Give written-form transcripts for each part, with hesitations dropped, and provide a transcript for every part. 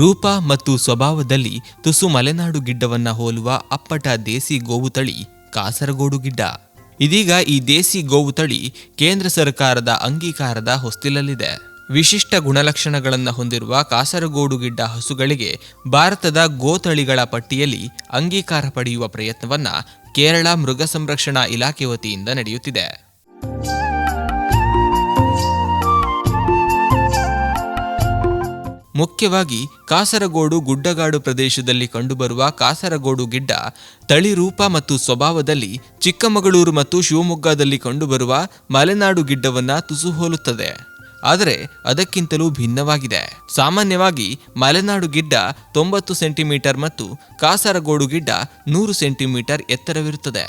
ರೂಪ ಮತ್ತು ಸ್ವಭಾವದಲ್ಲಿ ತುಸು ಮಲೆನಾಡು ಗಿಡ್ಡವನ್ನ ಹೋಲುವ ಅಪ್ಪಟ ದೇಸಿ ಗೋವು ತಳಿ ಕಾಸರಗೋಡು ಗಿಡ್ಡ. ಇದೀಗ ಈ ದೇಸಿ ಗೋವು ತಳಿ ಕೇಂದ್ರ ಸರ್ಕಾರದ ಅಂಗೀಕಾರದ ಹೊಸ್ತಿಲಲ್ಲಿದೆ. ವಿಶಿಷ್ಟ ಗುಣಲಕ್ಷಣಗಳನ್ನು ಹೊಂದಿರುವ ಕಾಸರಗೋಡು ಗಿಡ್ಡ ಹಸುಗಳಿಗೆ ಭಾರತದ ಗೋತಳಿಗಳ ಪಟ್ಟಿಯಲ್ಲಿ ಅಂಗೀಕಾರ ಪಡೆಯುವ ಪ್ರಯತ್ನವನ್ನ ಕೇರಳ ಮೃಗ ಸಂರಕ್ಷಣಾ ಇಲಾಖೆ ವತಿಯಿಂದ ನಡೆಯುತ್ತಿದೆ. ಮುಖ್ಯವಾಗಿ ಕಾಸರಗೋಡು ಗುಡ್ಡಗಾಡು ಪ್ರದೇಶದಲ್ಲಿ ಕಂಡುಬರುವ ಕಾಸರಗೋಡು ಗಿಡ್ಡ ತಳಿ ರೂಪ ಮತ್ತು ಸ್ವಭಾವದಲ್ಲಿ ಚಿಕ್ಕಮಗಳೂರು ಮತ್ತು ಶಿವಮೊಗ್ಗದಲ್ಲಿ ಕಂಡುಬರುವ ಮಲೆನಾಡು ಗಿಡ್ಡವನ್ನ ತುಸು ಹೋಲುತ್ತದೆ. ಆದರೆ ಅದಕ್ಕಿಂತಲೂ ಭಿನ್ನವಾಗಿದೆ. ಸಾಮಾನ್ಯವಾಗಿ ಮಲೆನಾಡು ಗಿಡ್ಡ 90 ಸೆಂಟಿಮೀಟರ್ ಮತ್ತು ಕಾಸರಗೋಡು ಗಿಡ್ಡ 100 ಸೆಂಟಿಮೀಟರ್ ಎತ್ತರವಿರುತ್ತದೆ.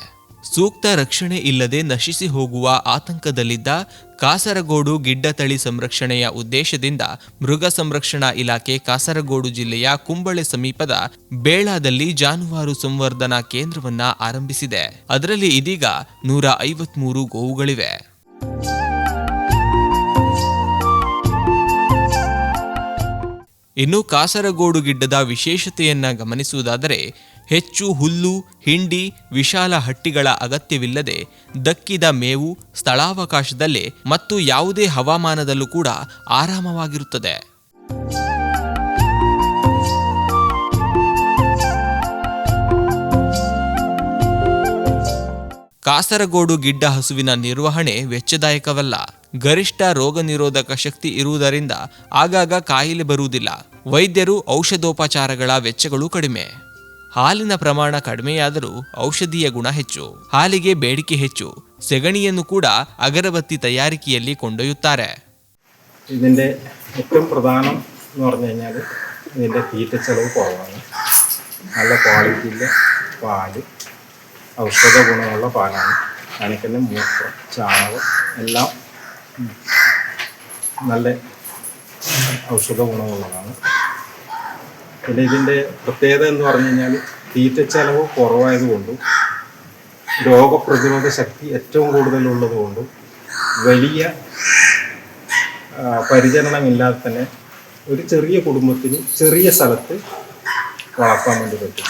ಸೂಕ್ತ ರಕ್ಷಣೆ ಇಲ್ಲದೆ ನಶಿಸಿ ಹೋಗುವ ಆತಂಕದಲ್ಲಿದ್ದ ಕಾಸರಗೋಡು ಗಿಡ್ಡ ತಳಿ ಸಂರಕ್ಷಣೆಯ ಉದ್ದೇಶದಿಂದ ಮೃಗ ಸಂರಕ್ಷಣಾ ಇಲಾಖೆ ಕಾಸರಗೋಡು ಜಿಲ್ಲೆಯ ಕುಂಬಳೆ ಸಮೀಪದ ಬೇಳಾದಲ್ಲಿ ಜಾನುವಾರು ಸಂವರ್ಧನಾ ಕೇಂದ್ರವನ್ನ ಆರಂಭಿಸಿದೆ. ಅದರಲ್ಲಿ ಇದೀಗ 153 ಗೋವುಗಳಿವೆ. ಇನ್ನು ಕಾಸರಗೋಡು ಗಿಡ್ಡದ ವಿಶೇಷತೆಯನ್ನ ಗಮನಿಸುವುದಾದರೆ ಹೆಚ್ಚು ಹುಲ್ಲು, ಹಿಂಡಿ, ವಿಶಾಲ ಹಟ್ಟಿಗಳ ಅಗತ್ಯವಿಲ್ಲದೆ ದಕ್ಕಿದ ಮೇವು ಸ್ಥಳಾವಕಾಶದಲ್ಲೇ ಮತ್ತು ಯಾವುದೇ ಹವಾಮಾನದಲ್ಲೂ ಕೂಡ ಆರಾಮವಾಗಿರುತ್ತದೆ. ಕಾಸರಗೋಡು ಗಿಡ್ಡ ಹಸುವಿನ ನಿರ್ವಹಣೆ ವೆಚ್ಚದಾಯಕವಲ್ಲ. ಗರಿಷ್ಠ ರೋಗ ನಿರೋಧಕ ಶಕ್ತಿ ಇರುವುದರಿಂದ ಆಗಾಗ ಕಾಯಿಲೆ ಬರುವುದಿಲ್ಲ. ವೈದ್ಯರು ಔಷಧೋಪಚಾರಗಳ ವೆಚ್ಚಗಳು ಕಡಿಮೆ. ಹಾಲಿನ ಪ್ರಮಾಣ ಕಡಿಮೆಯಾದರೂ ಔಷಧೀಯ ಗುಣ ಹೆಚ್ಚು. ಹಾಲಿಗೆ ಬೇಡಿಕೆ ಹೆಚ್ಚು. ಸೆಗಣಿಯನ್ನು ಕೂಡ അഗരബത്തി തയ്യാറിಕೆಯಲ್ಲಿ ಕೊಂಡೊಯ್ಯುತ್ತಾರೆ. ഇതിൻ്റെ ഏറ്റവും പ്രധാനം എന്ന് പറഞ്ഞു കഴിഞ്ഞാൽ ഇതിൻ്റെ തീറ്റ ചെലവ് കുറവാണ്. നല്ല ക്വാളിറ്റിയിലെ പാല്, ഔഷധ ഗുണമുള്ള പാലാണ്. അതിനൊക്കെ മൂത്രം, ചാണകം എല്ലാം നല്ല ഔഷധ ഗുണമുള്ളതാണ്. പിന്നെ ഇതിൻ്റെ പ്രത്യേകത എന്ന് പറഞ്ഞു കഴിഞ്ഞാൽ തീറ്റ ചെലവ് കുറവായതുകൊണ്ടും രോഗപ്രതിരോധ ശക്തി ഏറ്റവും കൂടുതലുള്ളതുകൊണ്ടും വലിയ പരിചരണമില്ലാതെ തന്നെ ഒരു ചെറിയ കുടുംബത്തിന് ചെറിയ സ്ഥലത്ത് വളർത്താൻ വേണ്ടി പറ്റും.